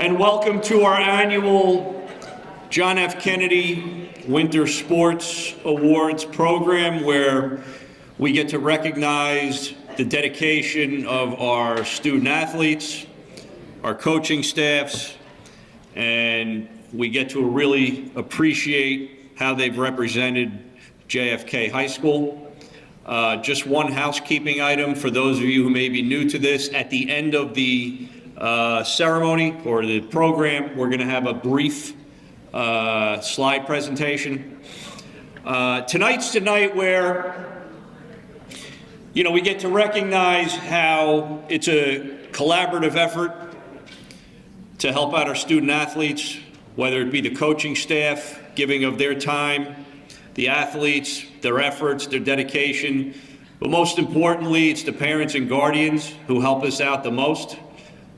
And welcome to our annual John F. Kennedy Winter Sports Awards program, where we get to recognize the dedication of our student athletes, our coaching staffs, and we get to really appreciate how they've represented JFK High School. Just one housekeeping item for those of you who may be new to this. At the end of the ceremony or the program, we're going to have a brief slide presentation. Tonight's the night where, you know, we get to recognize how it's a collaborative effort to help out our student athletes, whether it be the coaching staff giving of their time, the athletes, their efforts, their dedication, but most importantly, it's the parents and guardians who help us out the most.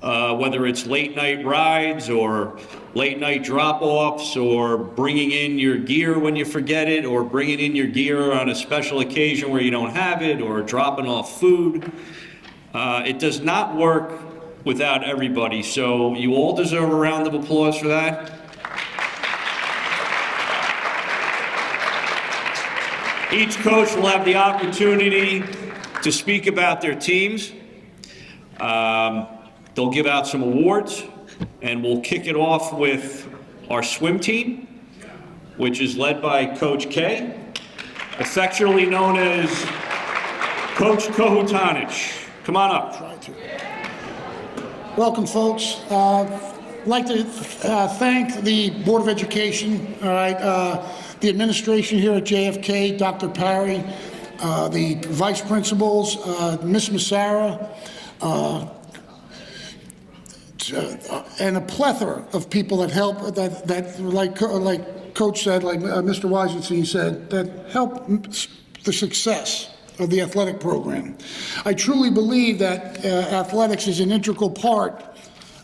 Whether it's late night rides or late night drop-offs or bringing in your gear when you forget it or bringing in your gear on a special occasion where you don't have it or dropping off food. It does not work without everybody, so you all deserve a round of applause for that. Each coach will have the opportunity to speak about their teams. They'll give out some awards, and we'll kick it off with our swim team, which is led by Coach K, affectionately known as Coach Kohutanich. Come on up. Try to. Welcome, folks. I'd like to thank the Board of Education, the administration here at JFK, Dr. Parry, the vice principals, Ms. Massara, and a plethora of people that help, that like Coach said, like Mr. Weisenstein said, that help the success of the athletic program. I truly believe that athletics is an integral part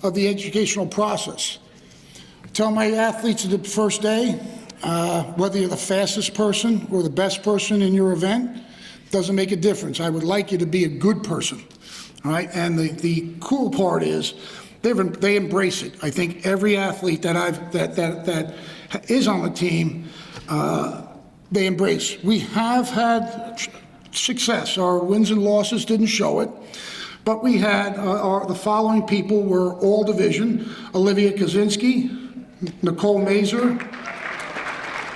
of the educational process. I tell my athletes the first day, whether you're the fastest person or the best person in your event, doesn't make a difference. I would like you to be a good person, all right? And the cool part is, they embrace it. I think every athlete that is on the team, they embrace. We have had success. Our wins and losses didn't show it, but we had the following people were all division: Olivia Kaczynski, Nicole Mazer,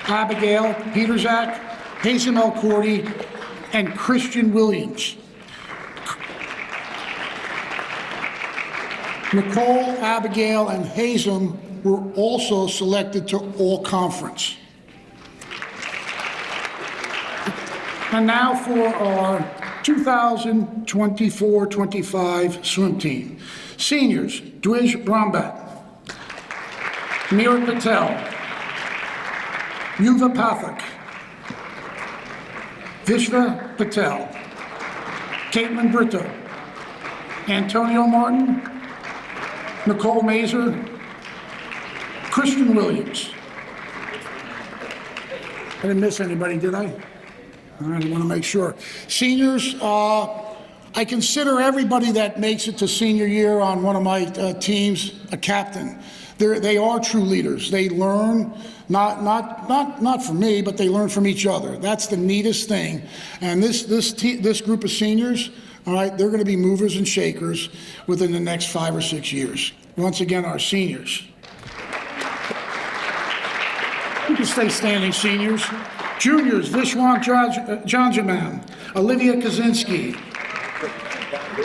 Abigail Peterzak, Hazen Elcordy, and Christian Williams. Nicole, Abigail, and Hazen were also selected to all-conference. And now for our 2024-25 swim team. Seniors, Dwij Brombat, Mira Patel, Yuva Pathak, Vishva Patel, Caitlin Brito, Antonio Martin, Nicole Mazer, Christian Williams. I didn't miss anybody, did I? I want to make sure. Seniors, I consider everybody that makes it to senior year on one of my teams a captain. They are true leaders. They learn, not from me, but they learn from each other. That's the neatest thing. And this group of seniors, all right, they're going to be movers and shakers within the next 5 or 6 years. Once again, our seniors. You can stay standing, seniors. Juniors, Vishwant Janjaman, Olivia Kaczynski,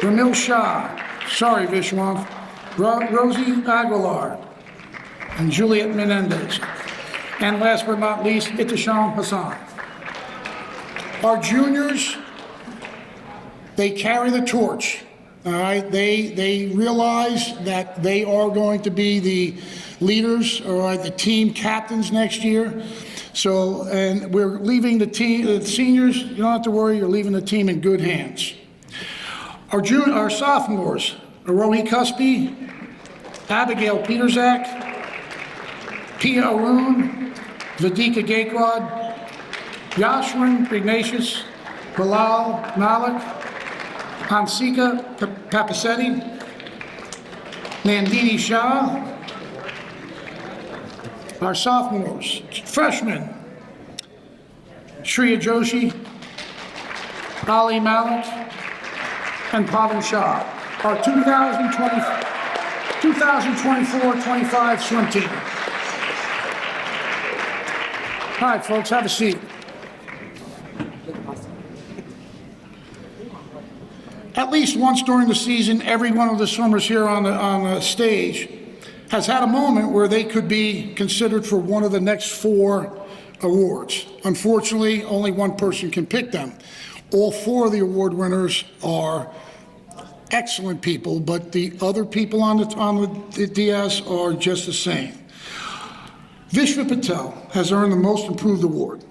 Ramil Shah, sorry Vishwant, Rosie Aguilar, and Juliet Menendez. And last but not least, Itisham Hassan. Our juniors, they carry the torch, all right? They realize that they are going to be the leaders, all right, the team captains next year. So, and we're leaving the team, the seniors, you don't have to worry, you're leaving the team in good hands. Our sophomores, Arohi Cusby, Abigail Peterzak, Pia Arun, Vedika Gaikwad, Yashwin Ignatius, Bilal Malik, Hansika Papasetti, Nandini Shah, Our sophomores, freshmen, Shreya Joshi, Ali Malik, and Pavan Shah. Our 2024-25 swim team. All right, folks, have a seat. At least once during the season, every one of the swimmers here on the stage has had a moment where they could be considered for one of the next 4 awards. Unfortunately, only one person can pick them. All 4 of the award winners are excellent people, but the other people on the DS are just the same. Vishwa Patel has earned the Most Improved Award.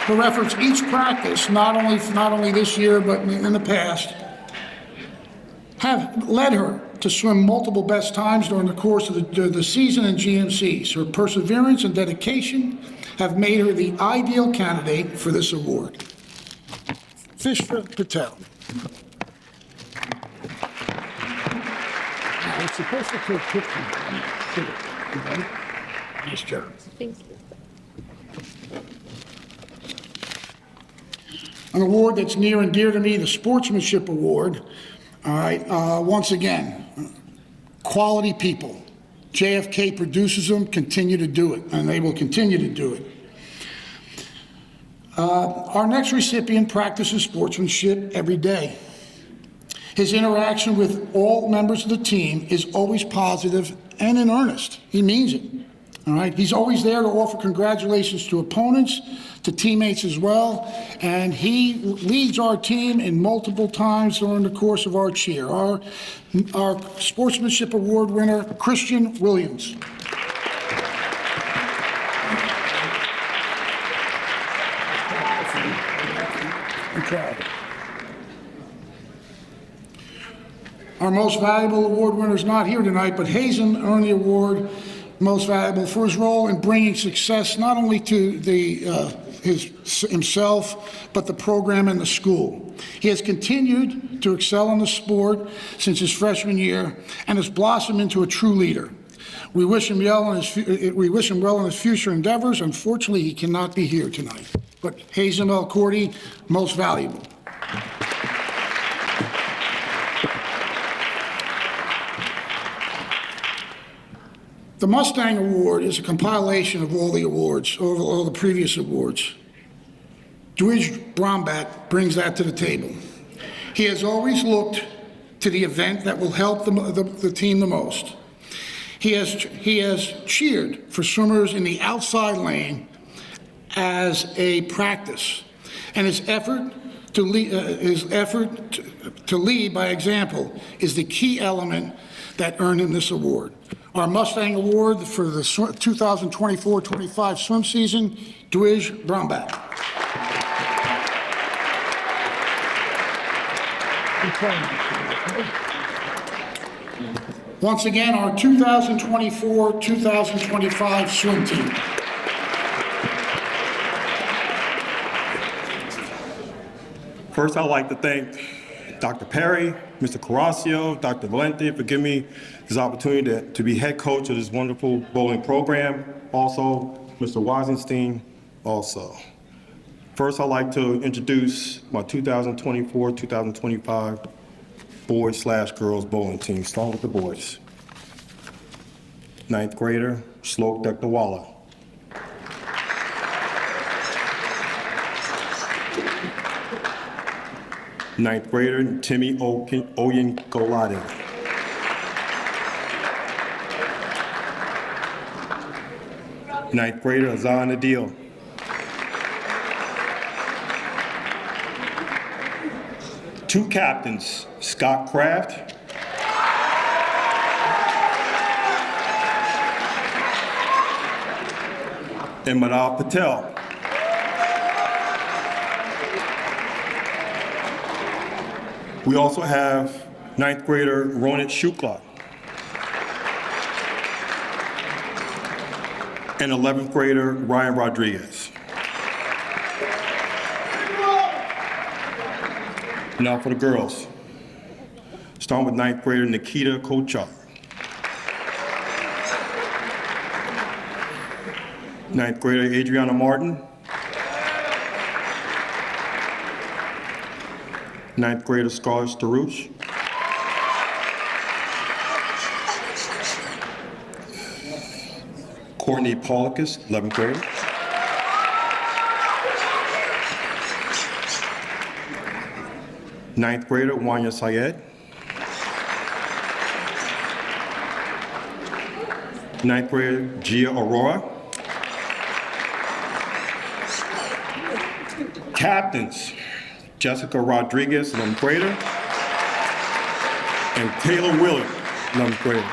Her efforts each practice, not only this year but in the past, have led her to swim multiple best times during the course of the season in GMCs. Her perseverance and dedication have made her the ideal candidate for this award. Vishwa Patel. It's supposed to take pictures. Nice job. Thank you. An award that's near and dear to me, the Sportsmanship Award. All right, once again, quality people. JFK produces them, continue to do it, and they will continue to do it. Our next recipient practices sportsmanship every day. His interaction with all members of the team is always positive and in earnest. He means it. All right, he's always there to offer congratulations to opponents, to teammates as well, and he leads our team in multiple times during the course of our cheer. Our Sportsmanship Award winner, Christian Williams. Okay. Our Most Valuable Award winner is not here tonight, but Hazen earned the award Most Valuable for his role in bringing success not only to himself, but the program and the school. He has continued to excel in the sport since his freshman year and has blossomed into a true leader. We wish him well in his future endeavors. Unfortunately, he cannot be here tonight. But Hazen L. Cordy, Most Valuable. The Mustang Award is a compilation of all the awards, all the previous awards. Dwij Bromback brings that to the table. He has always looked to the event that will help the team the most. He has cheered for swimmers in the outside lane as a practice, and his effort to lead by example is the key element that earned him this award. Our Mustang Award for the 2024-25 swim season, Dwij Bromback. Once again, our 2024-2025 swim team. First, I'd like to thank Dr. Perry, Mr. Carrasio, Dr. Valente for giving me this opportunity to be head coach of this wonderful bowling program. Also, Mr. Weisenstein also. First, I'd like to introduce my 2024-2025 boys/girls bowling team. Starting with the boys. 9th grader, Slok Dekdawala. 9th grader, Timmy Oyenkolade. 9th grader, Azan Adil. 2 captains, Scott Kraft and Madhav Patel. We also have 9th grader Ronit Shukla and 11th grader Ryan Rodriguez. Now for the girls. Starting with 9th grader Nikita Kochar. Ninth grader Adriana Martin. Ninth grader Scarlett Starouche. Courtney Paulicus, 11th grade. Ninth grader Wanya Syed. Ninth grader Gia Aurora. Captains, Jessica Rodriguez, 11th grader, and Taylor Willard, 11th grader.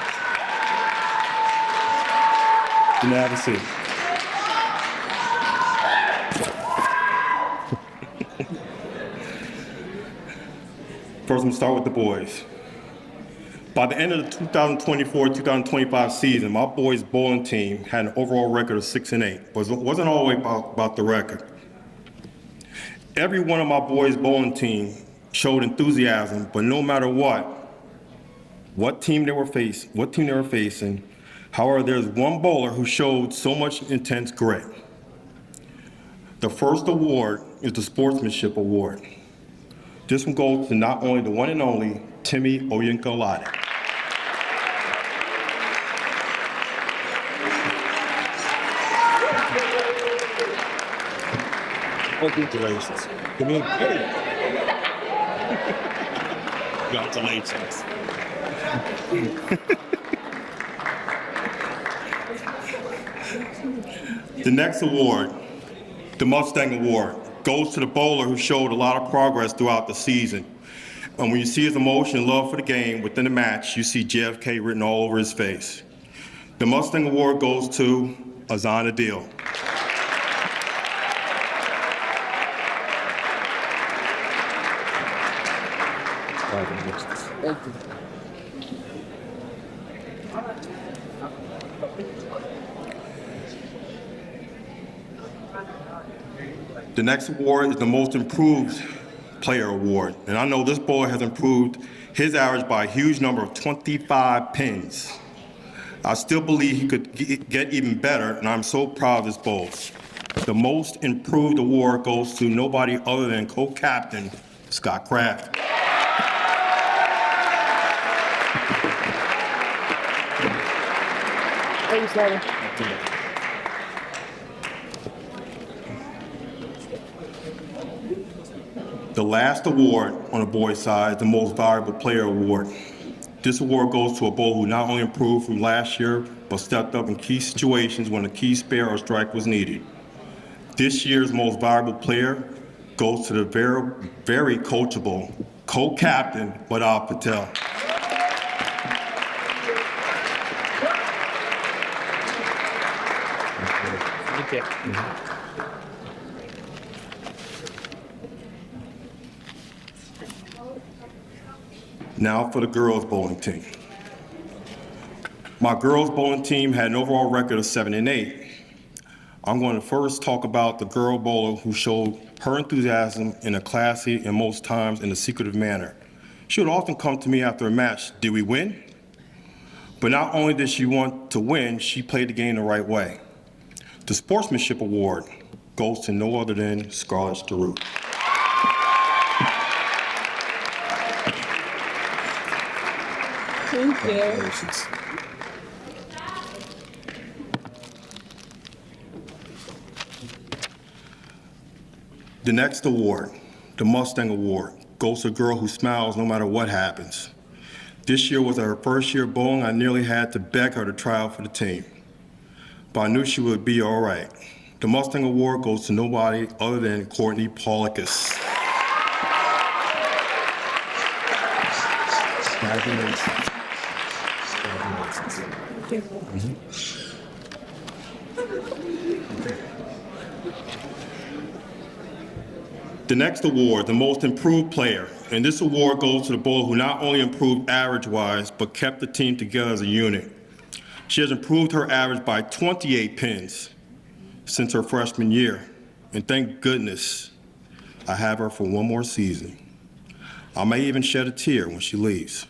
You may have a seat. First, I'm going to start with the boys. By the end of the 2024-2025 season, my boys' bowling team had an overall record of 6-8, but it wasn't always about the record. Every one of my boys' bowling team showed enthusiasm, but no matter what team they were facing, however, there's one bowler who showed so much intense grit. The first award is the Sportsmanship Award. This one goes to not only the one and only Timmy Oyinkolade. Congratulations. Come in. Congratulations. The next award, the Mustang Award, goes to the bowler who showed a lot of progress throughout the season. And when you see his emotion and love for the game within the match, you see JFK written all over his face. The Mustang Award goes to Azan Adil. Thank you. The next award is the Most Improved Player Award. And I know this bowler has improved his average by a huge number of 25 pins. I still believe he could get even better, and I'm so proud of this bowler. The Most Improved Award goes to nobody other than co-captain Scott Kraft. Thanks, Daddy. The last award on the boys' side, the Most Valuable Player Award. This award goes to a bowler who not only improved from last year, but stepped up in key situations when a key spare or strike was needed. This year's Most Valuable Player goes to the very coachable co-captain, Badal Patel. Now for the girls' bowling team. My girls' bowling team had an overall record of 7-8. I'm going to first talk about the girl bowler who showed her enthusiasm in a classy and most times in a secretive manner. She would often come to me after a match, did we win? But not only did she want to win, she played the game the right way. The Sportsmanship Award goes to no other than Scarlett Starouche. Thank you. The next award, the Mustang Award, goes to a girl who smiles no matter what happens. This year was her first year bowling. I nearly had to beg her to try out for the team, but I knew she would be all right. The Mustang Award goes to nobody other than Courtney Paulicus. The next award, the Most Improved Player, and this award goes to the bowler who not only improved average-wise, but kept the team together as a unit. She has improved her average by 28 pins since her freshman year, and thank goodness I have her for one more season. I may even shed a tear when she leaves.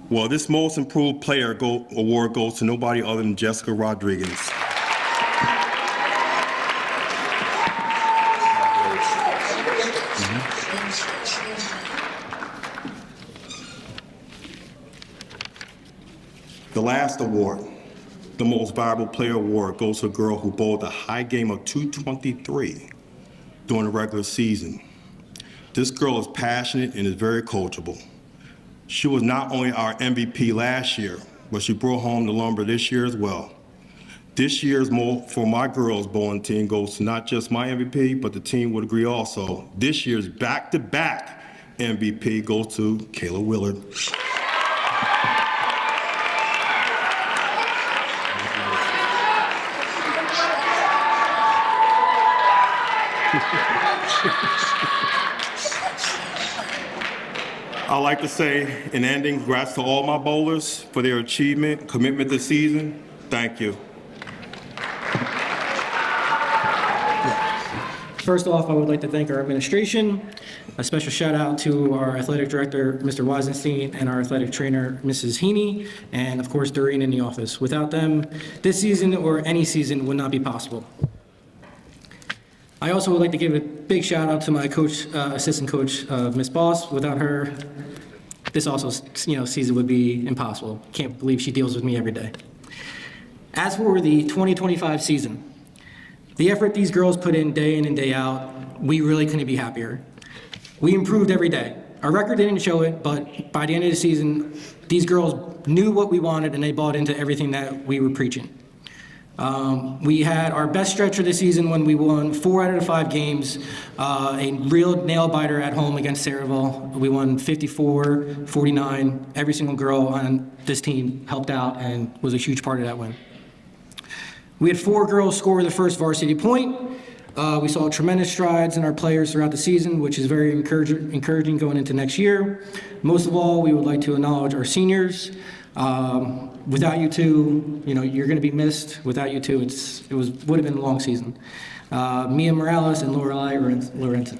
Well, this Most Improved Player award goes to nobody other than Jessica Rodriguez. The last award, the Most Valuable Player Award, goes to a girl who bowled a high game of 223 during the regular season. This girl is passionate and is very coachable. She was not only our MVP last year, but she brought home the lumber this year as well. This year's for my girls bowling team goes to not just my MVP, but the team would agree also. This year's back-to-back MVP goes to Kayla Willard. I'd like to say, in ending, congrats to all my bowlers for their achievement, commitment this season. Thank you. First off, I would like to thank our administration. A special shout out to our athletic director, Mr. Weisenstein, and our athletic trainer, Mrs. Heaney, and of course, Doreen in the office. Without them, this season or any season would not be possible. I also would like to give a big shout out to my coach, assistant coach, Ms. Boss. Without her, this also, season would be impossible. Can't believe she deals with me every day. As for the 2025 season, the effort these girls put in day in and day out, we really couldn't be happier. We improved every day. Our record didn't show it, but by the end of the season, these girls knew what we wanted and they bought into everything that we were preaching. We had our best stretch of the season when we won 4 out of the 5 games, a real nail biter at home against Saraville. We won 54-49. Every single girl on this team helped out and was a huge part of that win. We had 4 girls score the first varsity point. We saw tremendous strides in our players throughout the season, which is very encouraging going into next year. Most of all, we would like to acknowledge our seniors. Without you two, you're going to be missed. Without you two, would have been a long season. Mia Morales and Lorelai Lorenzen.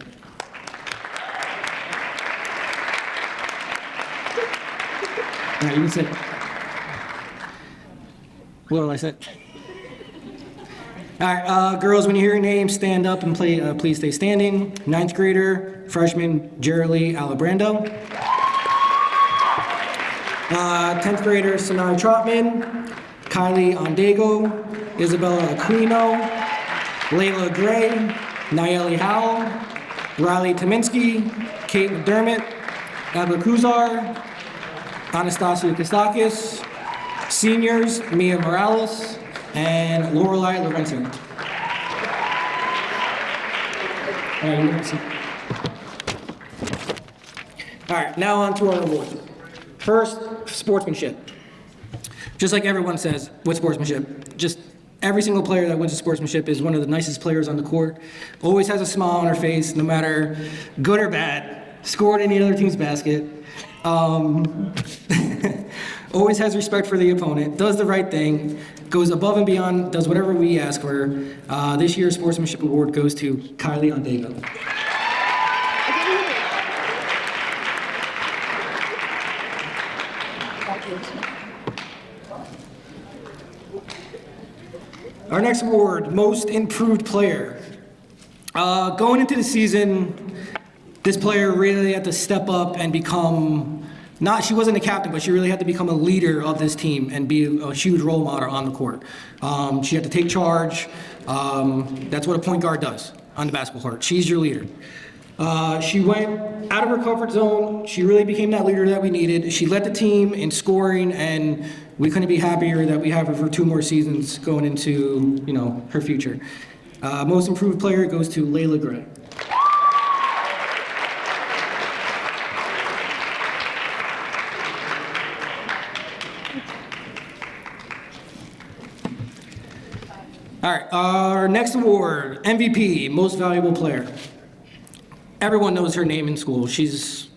All right, you can sit. Lorelai, sit. All right, girls, when you hear your name, stand up and please stay standing. 9th grader, freshman Jerilee Alabrando. 10th grader, Sanai Trotman, Kylie Ondego, Isabella Aquino, Layla Gray, Nayeli Howell, Riley Tominski, Kate McDermott, Abba Kuzar, Anastasia Kostakis, seniors, Mia Morales, and Lorelai Lorenzen. All right, now on to our awards. First, sportsmanship. Just like everyone says with sportsmanship, just every single player that wins a sportsmanship is one of the nicest players on the court, always has a smile on her face, no matter good or bad, scored any other team's basket, always has respect for the opponent, does the right thing, goes above and beyond, does whatever we ask for. This year's sportsmanship award goes to Kylie Ondego. Our next award, Most Improved Player. Going into the season, this player really had to step up and become, she wasn't a captain, but she really had to become a leader of this team and be a huge role model on the court. She had to take charge. That's what a point guard does on the basketball court. She's your leader. She went out of her comfort zone. She really became that leader that we needed. She led the team in scoring, and we couldn't be happier that we have her for 2 more seasons going into, her future. Most improved player goes to Layla Gray. All right, our next award, MVP, Most Valuable Player. Everyone knows her name in school. She's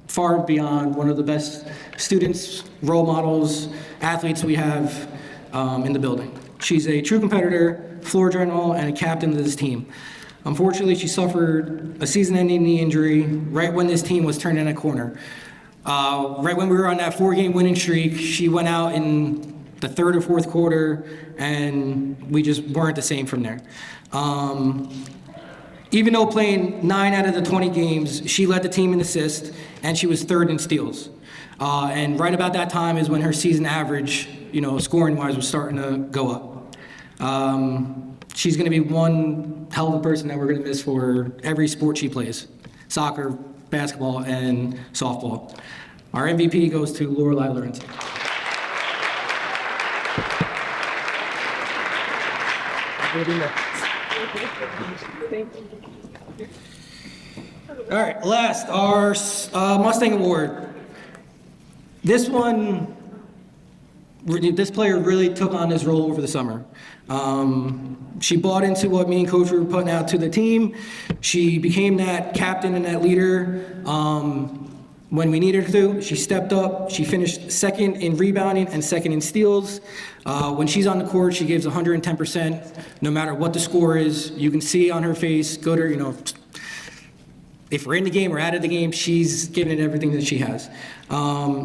far beyond one of the best students, role models, athletes we have in the building. She's a true competitor, floor general, and a captain of this team. Unfortunately, she suffered a season-ending knee injury right when this team was turning a corner. Right when we were on that 4-game winning streak, she went out in the 3rd or 4th quarter, and we just weren't the same from there. Even though playing 9 out of the 20 games, she led the team in assists, and she was 3rd in steals. And right about that time is when her season average, scoring-wise, was starting to go up. She's going to be one hell of a person that we're going to miss for every sport she plays: soccer, basketball, and softball. Our MVP goes to Lorelei Lorenzen. All right, last, our Mustang Award. This player really took on this role over the summer. She bought into what me and Coach were putting out to the team. She became that captain and that leader when we needed her to. She stepped up. She finished second in rebounding and second in steals. When she's on the court, she gives 110%, no matter what the score is. You can see on her face, go to her, if we're in the game or out of the game, she's giving it everything that she has.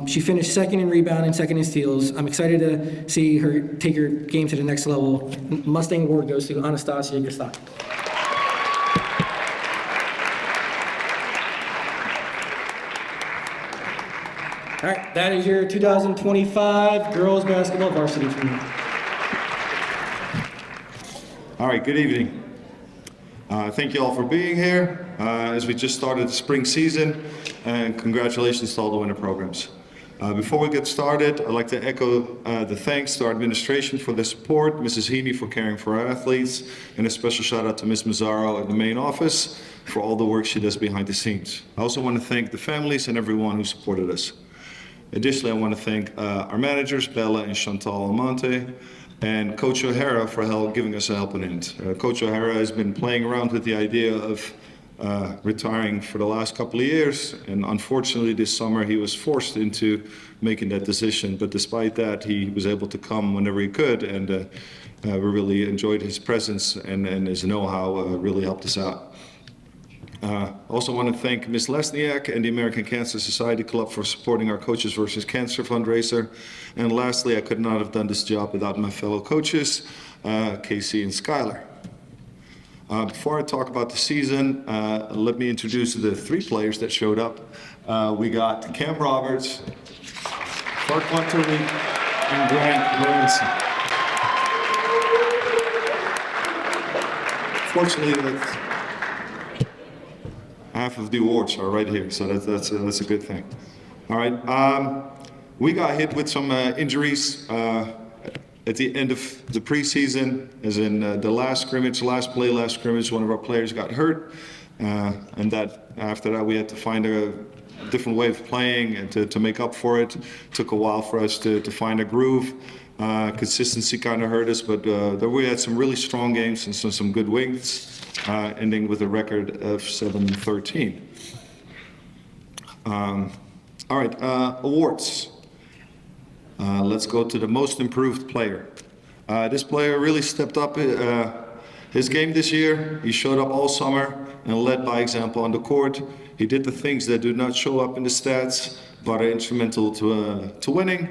She finished second in rebounding, second in steals. I'm excited to see her take her game to the next level. Mustang Award goes to Anastasia Gostak. All right, that is your 2025 girls basketball varsity team. All right, good evening. Thank you all for being here as we just started the spring season, and congratulations to all the winter programs. Before we get started, I'd like to echo the thanks to our administration for the support, Mrs. Heaney for caring for our athletes, and a special shout out to Ms. Mazzaro at the main office for all the work she does behind the scenes. I also want to thank the families and everyone who supported us. Additionally, I want to thank our managers, Bella and Chantal Almonte, and Coach O'Hara for giving us a helping hand. Coach O'Hara has been playing around with the idea of retiring for the last couple of years, and unfortunately this summer he was forced into making that decision, but despite that he was able to come whenever he could, and we really enjoyed his presence, and his know-how really helped us out. Also want to thank Ms. Lesniak and the American Cancer Society Club for supporting our Coaches vs. Cancer fundraiser. And lastly, I could not have done this job without my fellow coaches, Casey and Skylar. Before I talk about the season, let me introduce the three players that showed up. We got Cam Roberts, Clark Monterey, and Grant Lorenzen. Fortunately, half of the awards are right here, so that's a good thing. All right, we got hit with some injuries at the end of the preseason, as in the last scrimmage, one of our players got hurt, and that after that we had to find a different way of playing and to make up for it. Took a while for us to find a groove. Consistency kind of hurt us, but we had some really strong games and some good wins. Ending with a record of 7-13. All right, awards. Let's go to the most improved player. This player really stepped up his game this year. He showed up all summer and led by example on the court. He did the things that do not show up in the stats, but are instrumental to winning,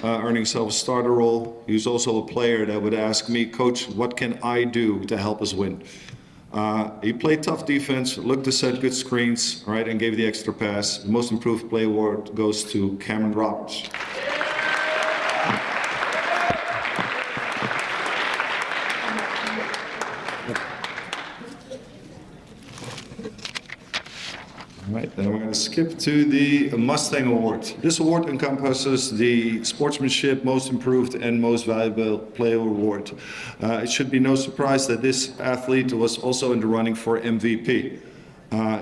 earning himself a starter role. He was also a player that would ask me, Coach, what can I do to help us win? He played tough defense, looked to set good screens, right, and gave the extra pass. The most improved play award goes to Cameron Roberts. All right, then we're going to skip to the Mustang Award. This award encompasses the sportsmanship, most improved, and most valuable player award. It should be no surprise that this athlete was also in the running for MVP.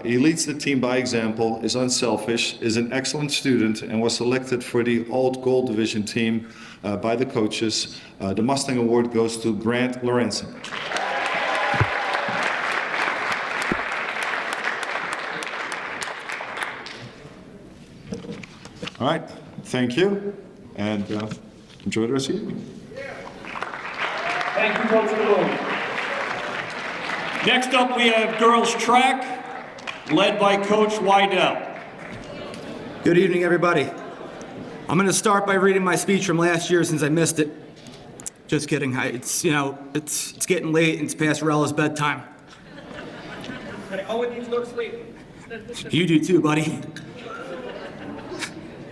He leads the team by example, is unselfish, is an excellent student, and was selected for the Alt Gold Division team by the coaches. The Mustang Award goes to Grant Lorenzen. All right, thank you, and enjoy the rest of your evening. Thank you, Coach Malone. Next up, we have girls track, led by Coach Wydell. Good evening, everybody. I'm going to start by reading my speech from last year since I missed it. Just kidding. It's getting late and it's past Rella's bedtime. Owen needs to go to sleep. You do too, buddy.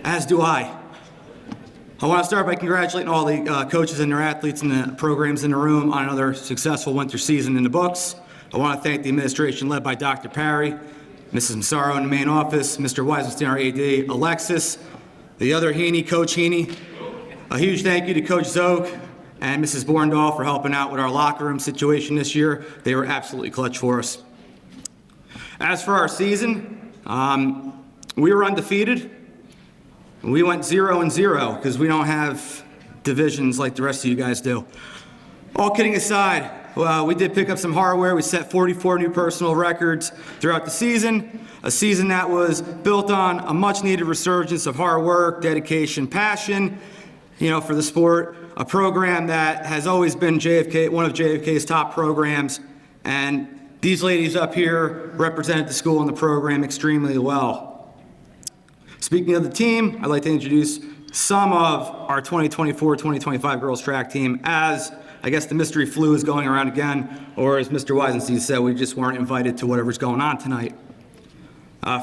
as do I. I want to start by congratulating all the coaches and their athletes and the programs in the room on another successful winter season in the books. I want to thank the administration led by Dr. Parry, Mrs. Massaro in the main office, Mr. Weisenstein, our AD, Alexis, the other Heaney, Coach Heaney. A huge thank you to Coach Zook and Mrs. Borndahl for helping out with our locker room situation this year. They were absolutely clutch for us. As for our season, we were undefeated. We went 0-0 because we don't have divisions like the rest of you guys do. All kidding aside, we did pick up some hardware. We set 44 new personal records throughout the season, a season that was built on a much-needed resurgence of hard work, dedication, passion, for the sport, a program that has always been one of JFK's top programs, and these ladies up here represented the school and the program extremely well. Speaking of the team, I'd like to introduce some of our 2024-2025 girls track team. As I guess the mystery flu is going around again, or as Mr. Weisenstein said, we just weren't invited to whatever's going on tonight.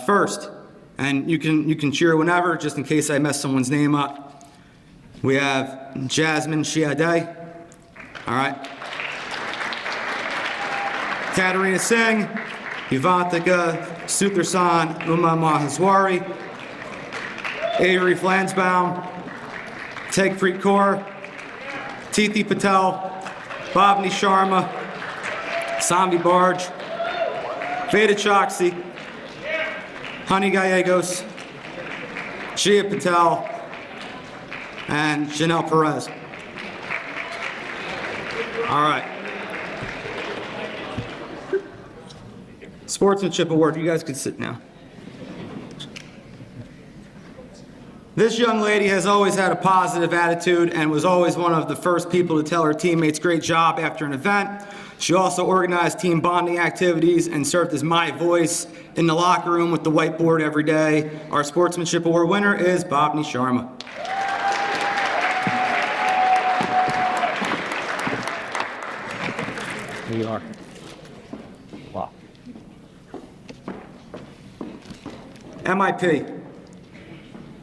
First, and you can cheer whenever, just in case I mess someone's name up, we have Jasmine Shiade. All right. Katarina Singh, Yuvantika Suthersan Uma Maheswari, Avery Flansbaum, Tegpreet Kaur, Tithi Patel, Bhavni Sharma, Sambi Barge, Veda Choksi, Honey Gallegos, Gia Patel, and Janelle Perez. All right. Sportsmanship Award, you guys can sit now. This young lady has always had a positive attitude and was always one of the first people to tell her teammates great job after an event. She also organized team bonding activities and served as my voice in the locker room with the whiteboard every day. Our Sportsmanship Award winner is Bhavni Sharma. Here you are. Wow. MIP.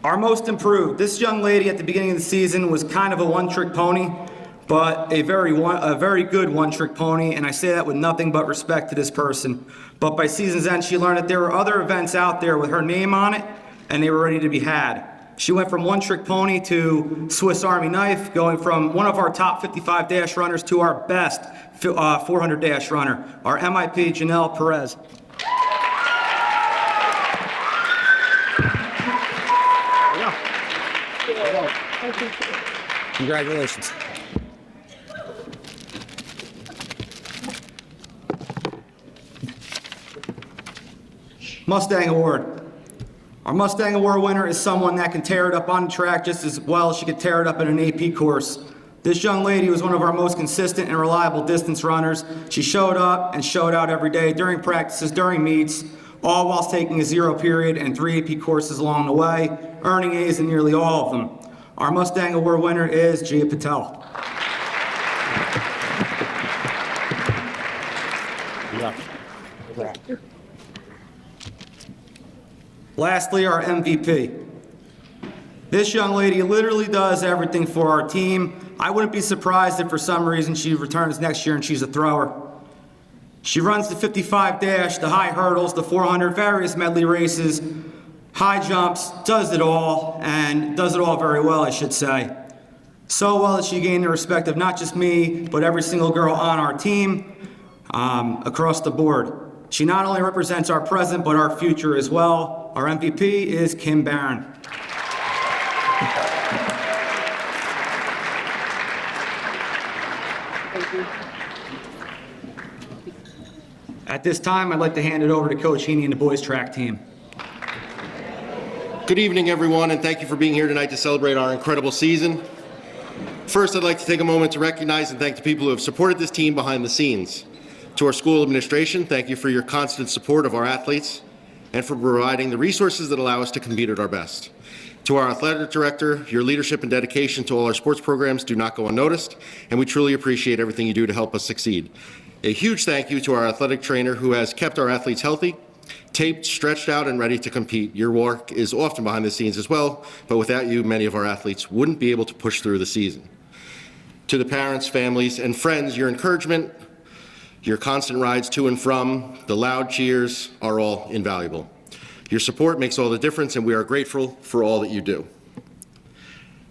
Our most improved. This young lady at the beginning of the season was kind of a one-trick pony, but a very good one-trick pony, and I say that with nothing but respect to this person. But by season's end, she learned that there were other events out there with her name on it, and they were ready to be had. She went from one-trick pony to Swiss Army knife, going from one of our top 55 dash runners to our best 400 dash runner, our MIP Janelle Perez. Congratulations. Mustang Award. Our Mustang Award winner is someone that can tear it up on the track just as well as she could tear it up in an AP course. This young lady was one of our most consistent and reliable distance runners. She showed up and showed out every day during practices, during meets, all whilst taking a 0 period and 3 AP courses along the way, earning A's in nearly all of them. Our Mustang Award winner is Gia Patel. Lastly, our MVP. This young lady literally does everything for our team. I wouldn't be surprised if for some reason she returns next year and she's a thrower. She runs the 55 dash, the high hurdles, the 400, various medley races, high jumps, does it all, and does it all very well, I should say. So well that she gained the respect of not just me, but every single girl on our team across the board. She not only represents our present, but our future as well. Our MVP is Kim Barron. At this time, I'd like to hand it over to Coach Heaney and the boys track team. Good evening, everyone, and thank you for being here tonight to celebrate our incredible season. First, I'd like to take a moment to recognize and thank the people who have supported this team behind the scenes. To our school administration, thank you for your constant support of our athletes and for providing the resources that allow us to compete at our best. To our athletic director, your leadership and dedication to all our sports programs do not go unnoticed, and we truly appreciate everything you do to help us succeed. A huge thank you to our athletic trainer who has kept our athletes healthy, taped, stretched out, and ready to compete. Your work is often behind the scenes as well, but without you, many of our athletes wouldn't be able to push through the season. To the parents, families, and friends, your encouragement, your constant rides to and from, the loud cheers are all invaluable. Your support makes all the difference, and we are grateful for all that you do.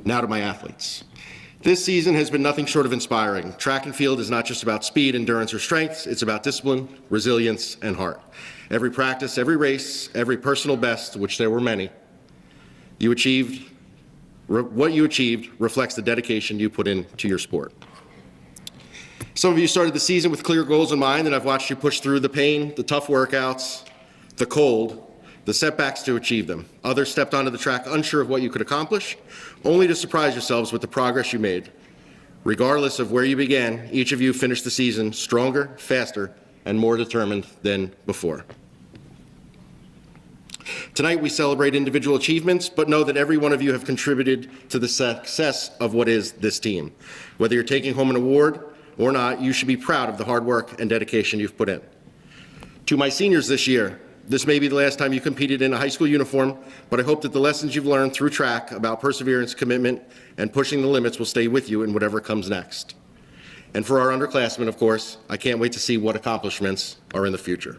Now to my athletes. This season has been nothing short of inspiring. Track and field is not just about speed, endurance, or strength. It's about discipline, resilience, and heart. Every practice, every race, every personal best, which there were many, what you achieved reflects the dedication you put into your sport. Some of you started the season with clear goals in mind, and I've watched you push through the pain, the tough workouts, the cold, the setbacks to achieve them. Others stepped onto the track unsure of what you could accomplish, only to surprise yourselves with the progress you made. Regardless of where you began, each of you finished the season stronger, faster, and more determined than before. Tonight we celebrate individual achievements, but know that every one of you have contributed to the success of what is this team. Whether you're taking home an award or not, you should be proud of the hard work and dedication you've put in. To my seniors this year, this may be the last time you competed in a high school uniform, but I hope that the lessons you've learned through track about perseverance, commitment, and pushing the limits will stay with you in whatever comes next. And for our underclassmen, of course, I can't wait to see what accomplishments are in the future.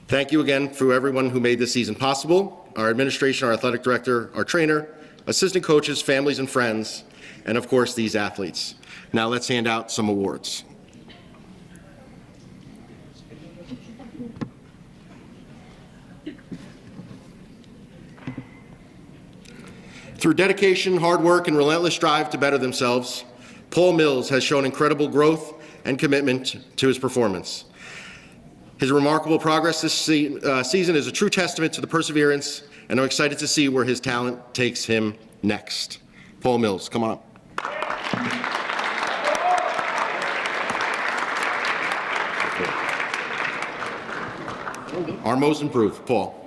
Thank you again for everyone who made this season possible, our administration, our athletic director, our trainer, assistant coaches, families and friends, and of course these athletes. Now let's hand out some awards. Through dedication, hard work, and relentless drive to better themselves, Paul Mills has shown incredible growth and commitment to his performance. His remarkable progress this season is a true testament to the perseverance, and I'm excited to see where his talent takes him next. Paul Mills, come on up. Our most improved, Paul.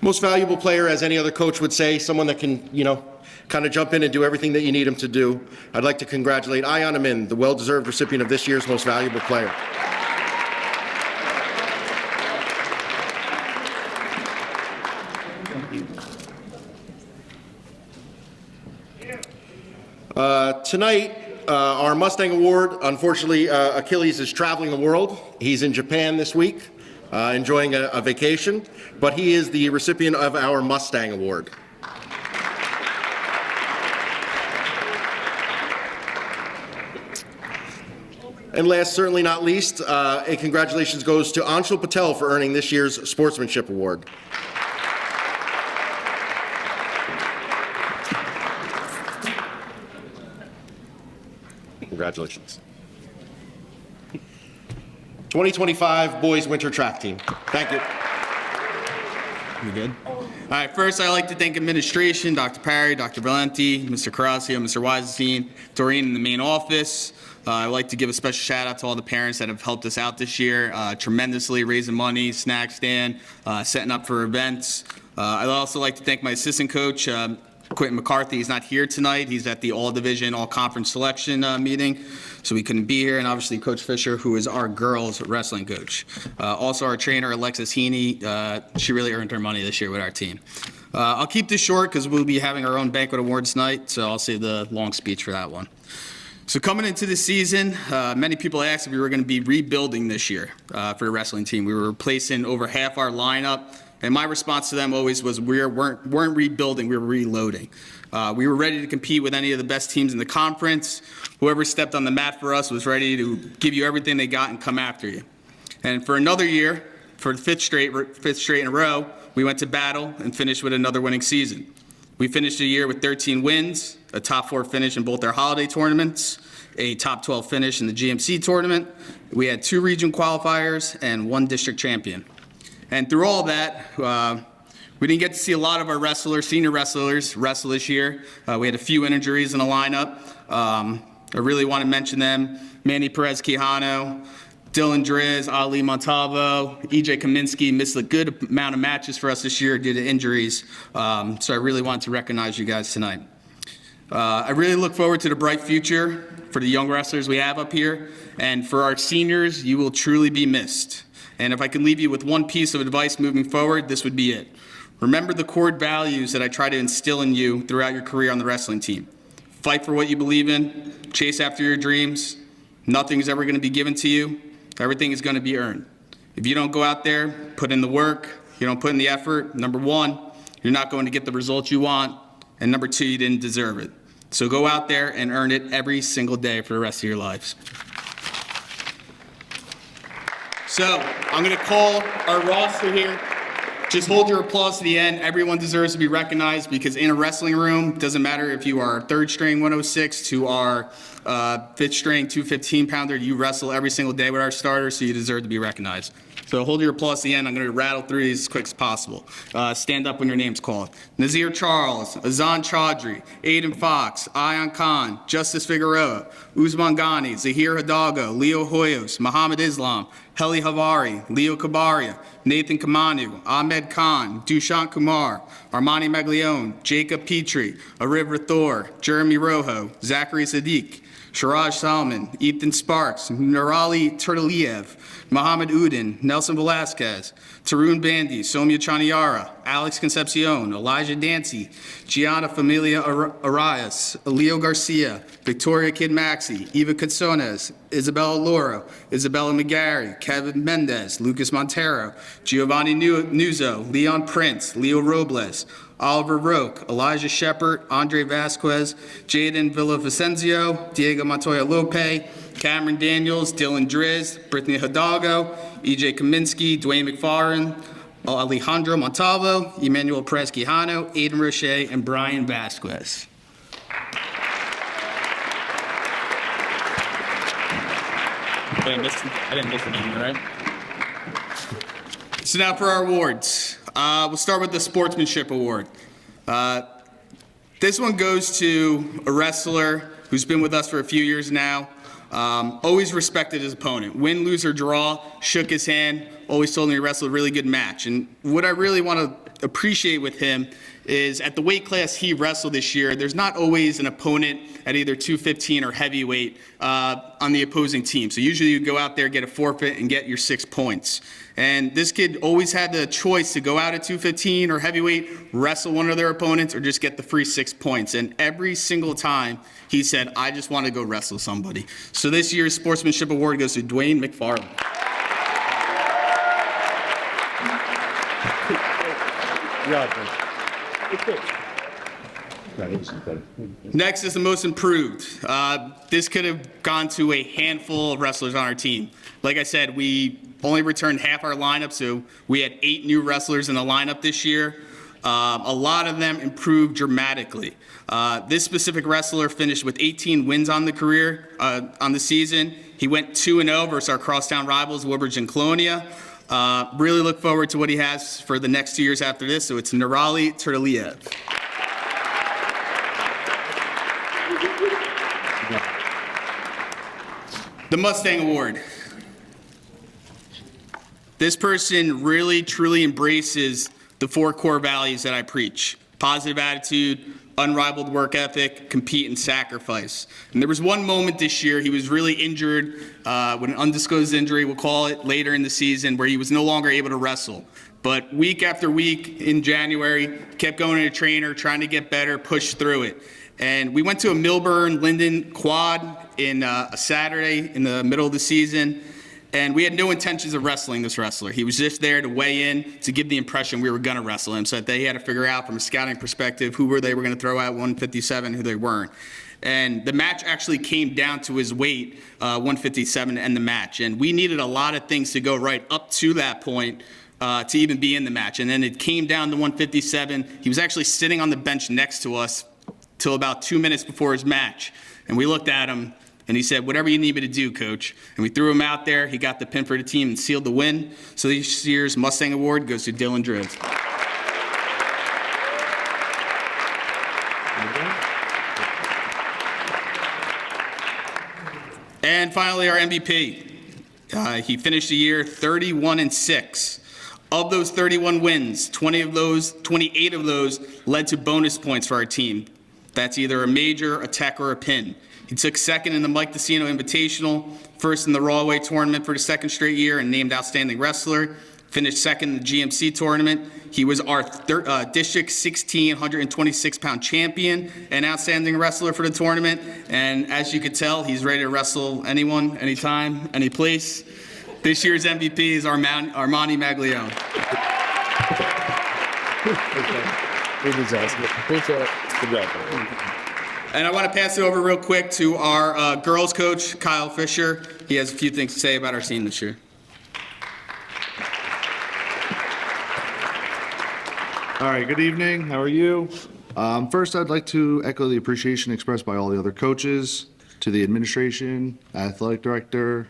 Most valuable player, as any other coach would say, someone that can, kind of jump in and do everything that you need him to do. I'd like to congratulate Ayan Amin, the well-deserved recipient of this year's most valuable player. Tonight, our Mustang Award, unfortunately, Achilles is traveling the world. He's in Japan this week, enjoying a vacation, but he is the recipient of our Mustang Award. And last, certainly not least, a congratulations goes to Anshul Patel for earning this year's Sportsmanship Award. Congratulations. 2025 Boys Winter Track Team. Thank you. You good? All right, first I'd like to thank administration, Dr. Parry, Dr. Valenti, Mr. Carrasio, Mr. Weisenstein, Doreen in the main office. I'd like to give a special shout out to all the parents that have helped us out this year, tremendously raising money, snack stand, setting up for events. I'd also like to thank my assistant coach, Quentin McCarthy. He's not here tonight. He's at the all-division, all-conference selection meeting, so he couldn't be here. And obviously Coach Fisher, who is our girls wrestling coach. Also our trainer, Alexis Heaney. She really earned her money this year with our team. I'll keep this short because we'll be having our own banquet awards tonight, so I'll save the long speech for that one. So coming into the season, many people asked if we were going to be rebuilding this year for the wrestling team. We were replacing over half our lineup, and my response to them always was we weren't rebuilding, we were reloading. We were ready to compete with any of the best teams in the conference. Whoever stepped on the mat for us was ready to give you everything they got and come after you. And for another year, for the fifth straight in a row, we went to battle and finished with another winning season. We finished the year with 13 wins, a top 4 finish in both our holiday tournaments, a top 12 finish in the GMC tournament. We had 2 region qualifiers and 1 district champion. And through all that, we didn't get to see a lot of our senior wrestlers wrestle this year. We had a few injuries in the lineup. I really want to mention them: Manny Perez-Quijano, Dylan Driz, Ali Montalvo, EJ Kaminsky missed a good amount of matches for us this year due to injuries. So I really want to recognize you guys tonight. I really look forward to the bright future for the young wrestlers we have up here. And for our seniors, you will truly be missed. And if I can leave you with one piece of advice moving forward, this would be it. Remember the core values that I try to instill in you throughout your career on the wrestling team. Fight for what you believe in, chase after your dreams. Nothing is ever going to be given to you. Everything is going to be earned. If you don't go out there, put in the work, you don't put in the effort, number one, you're not going to get the results you want, and number two, you didn't deserve it. So go out there and earn it every single day for the rest of your lives. So I'm going to call our roster here. Just hold your applause to the end. Everyone deserves to be recognized because in a wrestling room, doesn't matter if you are third string 106 to our fifth string 215 pounder, you wrestle every single day with our starters, so you deserve to be recognized. So hold your applause to the end. I'm going to rattle through these as quick as possible. Stand up when your name's called. Nazir Charles, Azan Chaudhry, Aiden Fox, Ayan Khan, Justice Figueroa, Usman Ghani, Zahir Hidalgo, Leo Hoyos, Muhammad Islam, Heli Havari, Leo Kabaria, Nathan Kamanu, Ahmed Khan, Dushan Kumar, Armani Maglione, Jacob Petrie, Ariv Rathor, Jeremy Rojo, Zachary Sadiq, Sharaj Salman, Ethan Sparks, Nurali Turtaliev, Mohammed Udin, Nelson Velasquez, Tarun Bandi, Somya Chaniara, Alex Concepcion, Elijah Dancy, Gianna Familia Arias, Leo Garcia, Victoria Kid Maxey, Eva Katsones, Isabella Loro, Isabella McGarry, Kevin Mendez, Lucas Montero, Giovanni Nuzzo, Leon Prince, Leo Robles, Oliver Roque, Elijah Shepard, Andre Vasquez, Jaden Villavicencio, Diego Montoya Lope, Cameron Daniels, Dylan Driz, Brittany Hidalgo, EJ Kaminsky, Dwayne McFarland, Alejandro Montalvo, Emmanuel Perez Quijano, Aiden Roche, and Brian Vasquez. I didn't miss anything, right? So now for our awards. We'll start with the Sportsmanship Award. This one goes to a wrestler who's been with us for a few years now. Always respected his opponent. Win, lose, or draw, shook his hand, always told him he wrestled a really good match. And what I really want to appreciate with him is at the weight class he wrestled this year, there's not always an opponent at either 215 or heavyweight on the opposing team. So usually you go out there, get a forfeit, and get your 6 points. And this kid always had the choice to go out at 215 or heavyweight, wrestle one of their opponents, or just get the free 6 points. And every single time he said, I just want to go wrestle somebody. So this year's Sportsmanship Award goes to Dwayne McFarland. Next is the most improved. This could have gone to a handful of wrestlers on our team. Like I said, we only returned half our lineup, so we had 8 new wrestlers in the lineup this year. A lot of them improved dramatically. This specific wrestler finished with 18 wins on the career, on the season. He went 2-0 versus our crosstown rivals, Woodbridge and Colonia. Really look forward to what he has for the next 2 years after this, so it's Nurali Turtaliev. The Mustang Award. This person really, truly embraces the 4 core values that I preach. Positive attitude, unrivaled work ethic, compete, and sacrifice. And there was one moment this year, he was really injured with an undisclosed injury, we'll call it, later in the season, where he was no longer able to wrestle. But week after week in January, kept going to a trainer, trying to get better, pushed through it. And we went to a Milburn-Linden quad in a Saturday in the middle of the season. And we had no intentions of wrestling this wrestler. He was just there to weigh in, to give the impression we were going to wrestle him, so that they had to figure out from a scouting perspective who they were going to throw out 157, who they weren't. And the match actually came down to his weight, 157, to end the match. And we needed a lot of things to go right up to that point to even be in the match. And then it came down to 157. He was actually sitting on the bench next to us till about 2 minutes before his match. And we looked at him, and he said, whatever you need me to do, coach. And we threw him out there. He got the pin for the team and sealed the win. So this year's Mustang Award goes to Dylan Driz. And finally, our MVP. He finished the year 31-6. Of those 31 wins, 28 of those led to bonus points for our team. That's either a major, a tech, or a pin. He took second in the Mike Decino Invitational, first in the Rawway tournament for the second straight year, and named Outstanding Wrestler. Finished second in the GMC tournament. He was our District 16 126-pound champion and Outstanding Wrestler for the tournament. And as you can tell, he's ready to wrestle anyone, anytime, any place. This year's MVP is Armani Maglione. And I want to pass it over real quick to our girls coach, Kyle Fisher. He has a few things to say about our team this year. All right, good evening. How are you? First, I'd like to echo the appreciation expressed by all the other coaches, to the administration, athletic director,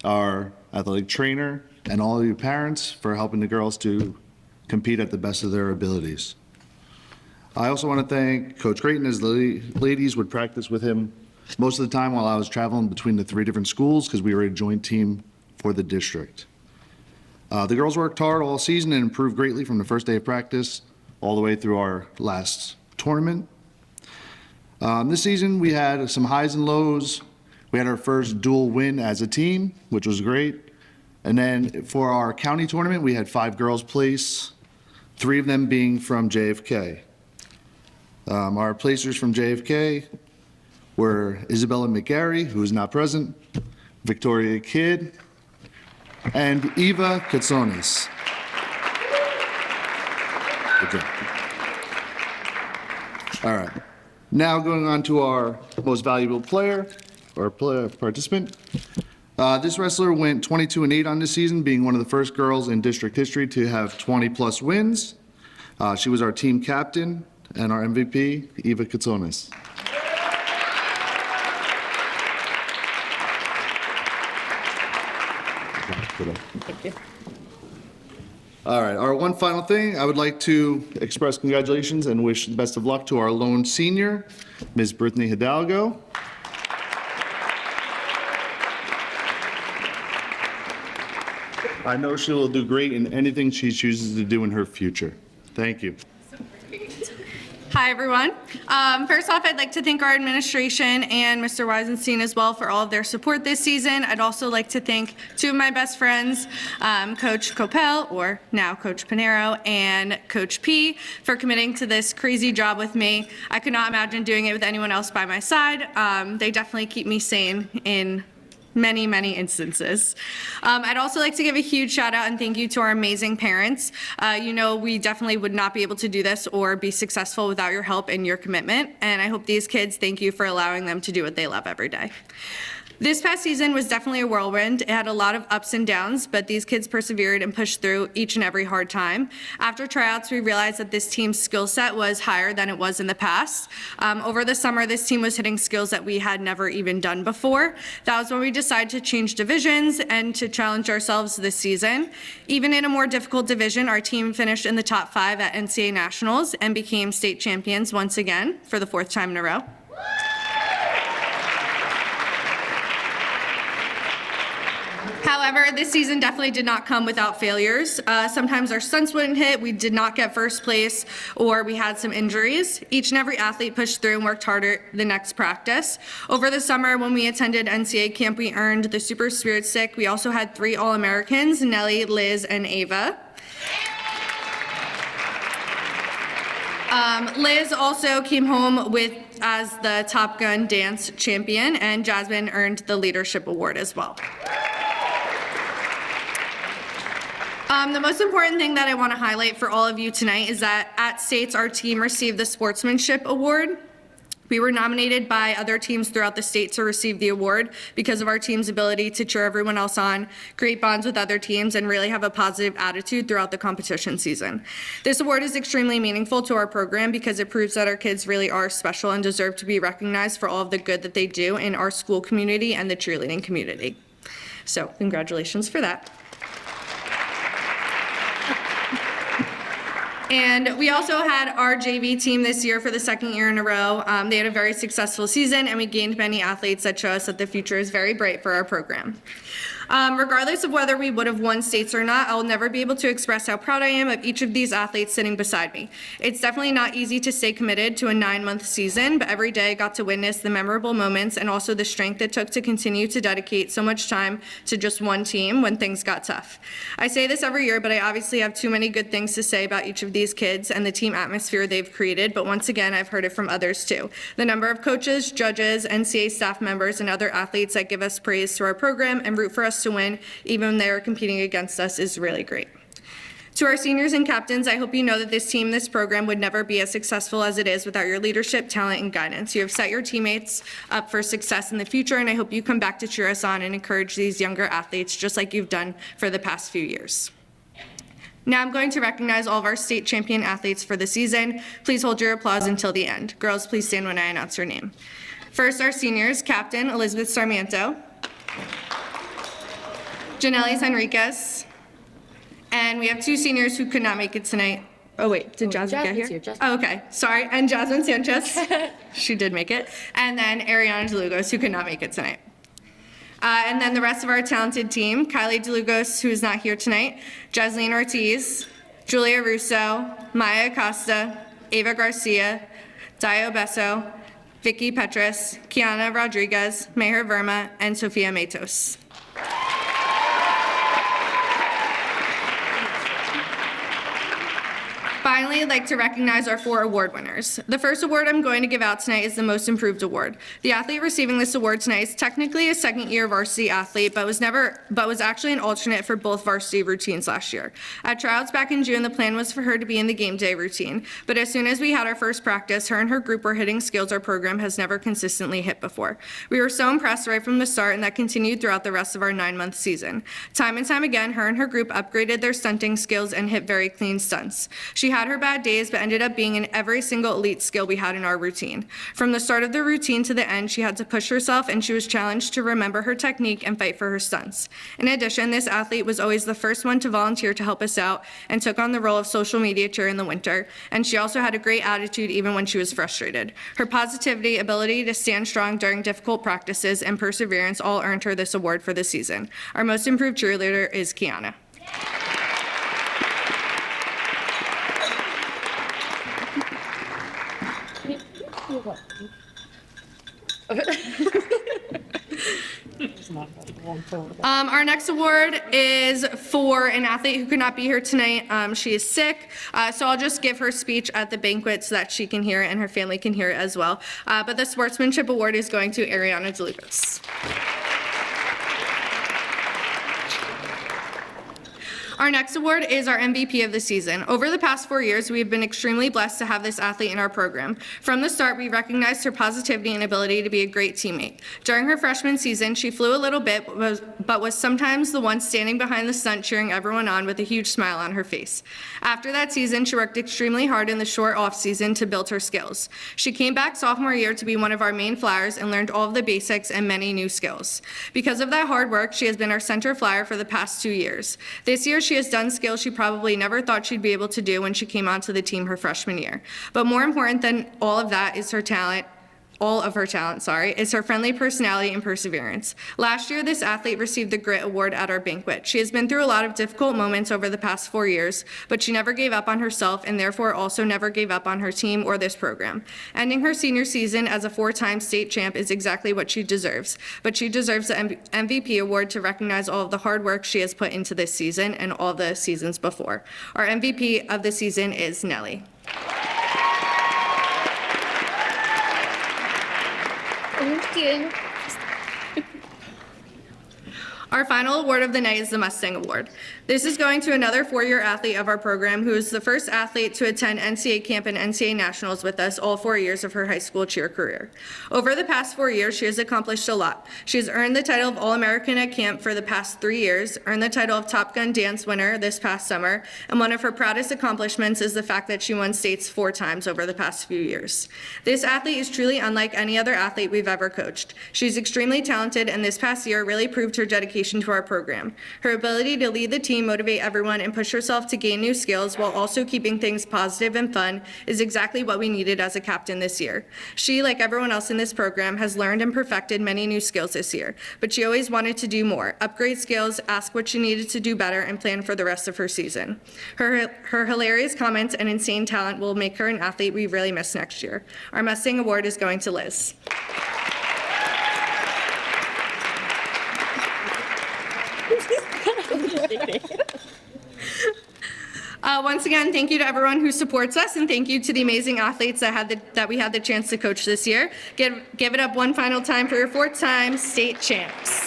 our athletic trainer, and all of you parents for helping the girls to compete at the best of their abilities. I also want to thank Coach Creighton, as the ladies would practice with him most of the time while I was traveling between the 3 different schools because we were a joint team for the district. The girls worked hard all season and improved greatly from the first day of practice all the way through our last tournament. This season we had some highs and lows. We had our first dual win as a team, which was great. And then for our county tournament, we had 5 girls place, 3 of them being from JFK. Our placers from JFK were Isabella McGarry, who is not present, Victoria Kidd, and Eva Katsonis. Good job. All right. Now going on to our most valuable player, or participant. This wrestler went 22-8 on this season, being one of the first girls in district history to have 20-plus wins. She was our team captain and our MVP, Eva Katsonis. Thank you. All right, our one final thing, I would like to express congratulations and wish the best of luck to our lone senior, Ms. Brittany Hidalgo. I know she will do great in anything she chooses to do in her future. Thank you. Hi, everyone. First off, I'd like to thank our administration and Mr. Weisenstein as well for all of their support this season. I'd also like to thank 2 of my best friends, Coach Coppell, or now Coach Pinero, and Coach P, for committing to this crazy job with me. I could not imagine doing it with anyone else by my side. They definitely keep me sane in many, many instances. I'd also like to give a huge shout out and thank you to our amazing parents. You know, we definitely would not be able to do this or be successful without your help and your commitment. And I hope these kids thank you for allowing them to do what they love every day. This past season was definitely a whirlwind. It had a lot of ups and downs, but these kids persevered and pushed through each and every hard time. After tryouts, we realized that this team's skill set was higher than it was in the past. Over the summer, this team was hitting skills that we had never even done before. That was when we decided to change divisions and to challenge ourselves this season. Even in a more difficult division, our team finished in the top 5 at NCAA Nationals and became state champions once again for the 4th time in a row. However, this season definitely did not come without failures. Sometimes our stunts wouldn't hit, we did not get first place, or we had some injuries. Each and every athlete pushed through and worked harder the next practice. Over the summer, when we attended NCAA camp, we earned the Super Spirit Stick. We also had 3 All-Americans, Nellie, Liz, and Ava. Liz also came home as the Top Gun dance champion, and Jasmine earned the leadership award as well. The most important thing that I want to highlight for all of you tonight is that at states, our team received the Sportsmanship Award. We were nominated by other teams throughout the state to receive the award because of our team's ability to cheer everyone else on, create bonds with other teams, and really have a positive attitude throughout the competition season. This award is extremely meaningful to our program because it proves that our kids really are special and deserve to be recognized for all of the good that they do in our school community and the cheerleading community. So congratulations for that. And we also had our JV team this year for the 2nd year in a row. They had a very successful season, and we gained many athletes that show us that the future is very bright for our program. Regardless of whether we would have won states or not, I will never be able to express how proud I am of each of these athletes sitting beside me. It's definitely not easy to stay committed to a 9-month season, but every day I got to witness the memorable moments and also the strength it took to continue to dedicate so much time to just one team when things got tough. I say this every year, but I obviously have too many good things to say about each of these kids and the team atmosphere they've created, but once again, I've heard it from others too. The number of coaches, judges, NCAA staff members, and other athletes that give us praise to our program and root for us to win, even when they are competing against us, is really great. To our seniors and captains, I hope you know that this team, this program would never be as successful as it is without your leadership, talent, and guidance. You have set your teammates up for success in the future, and I hope you come back to cheer us on and encourage these younger athletes just like you've done for the past few years. Now I'm going to recognize all of our state champion athletes for the season. Please hold your applause until the end. Girls, please stand when I announce your name. First, our seniors, Captain Elizabeth Sarmiento, Janelis Henriquez, and we have 2 seniors who could not make it tonight. Oh wait, did Jasmine get here? Oh, okay, sorry, and Jasmine Sanchez, she did make it. And then Ariana DeLugos, who could not make it tonight. And then the rest of our talented team, Kylie DeLugos, who is not here tonight, Jasleen Ortiz, Julia Russo, Maya Acosta, Ava Garcia, Dio Besso, Vicky Petras, Kiana Rodriguez, Meher Verma, and Sofia Matos. Finally, I'd like to recognize our 4 award winners. The first award I'm going to give out tonight is the Most Improved Award. The athlete receiving this award tonight is technically a second-year varsity athlete, but was actually an alternate for both varsity routines last year. At tryouts back in June, the plan was for her to be in the game day routine, but as soon as we had our first practice, her and her group were hitting skills our program has never consistently hit before. We were so impressed right from the start, and that continued throughout the rest of our 9-month season. Time and time again, her and her group upgraded their stunting skills and hit very clean stunts. She had her bad days, but ended up being in every single elite skill we had in our routine. From the start of the routine to the end, she had to push herself, and she was challenged to remember her technique and fight for her stunts. In addition, this athlete was always the first one to volunteer to help us out and took on the role of social media chair in the winter, and she also had a great attitude even when she was frustrated. Her positivity, ability to stand strong during difficult practices, and perseverance all earned her this award for the season. Our most improved cheerleader is Kiana. Our next award is for an athlete who could not be here tonight. She is sick, so I'll just give her speech at the banquet so that she can hear it and her family can hear it as well. But the Sportsmanship Award is going to Ariana DeLugos. Our next award is our MVP of the season. Over the past 4 years, we have been extremely blessed to have this athlete in our program. From the start, we recognized her positivity and ability to be a great teammate. During her freshman season, she flew a little bit, but was sometimes the one standing behind the stunt cheering everyone on with a huge smile on her face. After that season, she worked extremely hard in the short off season to build her skills. She came back sophomore year to be one of our main flyers and learned all of the basics and many new skills. Because of that hard work, she has been our center flyer for the past 2 years. This year, she has done skills she probably never thought she'd be able to do when she came onto the team her freshman year. But more important than all of that is her talent. All of her talent, is her friendly personality and perseverance. Last year, this athlete received the Grit Award at our banquet. She has been through a lot of difficult moments over the past 4 years, but she never gave up on herself and therefore also never gave up on her team or this program. Ending her senior season as a 4-time state champ is exactly what she deserves, but she deserves the MVP award to recognize all of the hard work she has put into this season and all the seasons before. Our MVP of the season is Nellie. Thank you. Our final award of the night is the Mustang Award. This is going to another 4-year athlete of our program who is the first athlete to attend NCAA camp and NCAA nationals with us all 4 years of her high school cheer career. Over the past 4 years, she has accomplished a lot. She has earned the title of All-American at camp for the past 3 years, earned the title of Top Gun Dance winner this past summer, and one of her proudest accomplishments is the fact that she won states 4 times over the past few years. This athlete is truly unlike any other athlete we've ever coached. She's extremely talented, and this past year really proved her dedication dedication to our program. Her ability to lead the team, motivate everyone, and push herself to gain new skills while also keeping things positive and fun is exactly what we needed as a captain this year. She, like everyone else in this program, has learned and perfected many new skills this year, but she always wanted to do more, upgrade skills, ask what she needed to do better, and plan for the rest of her season. Her hilarious comments and insane talent will make her an athlete we really miss next year. Our Mustang Award is going to Liz. Once again, thank you to everyone who supports us, and thank you to the amazing athletes that we had the chance to coach this year. Give it up one final time for your 4th time state champs.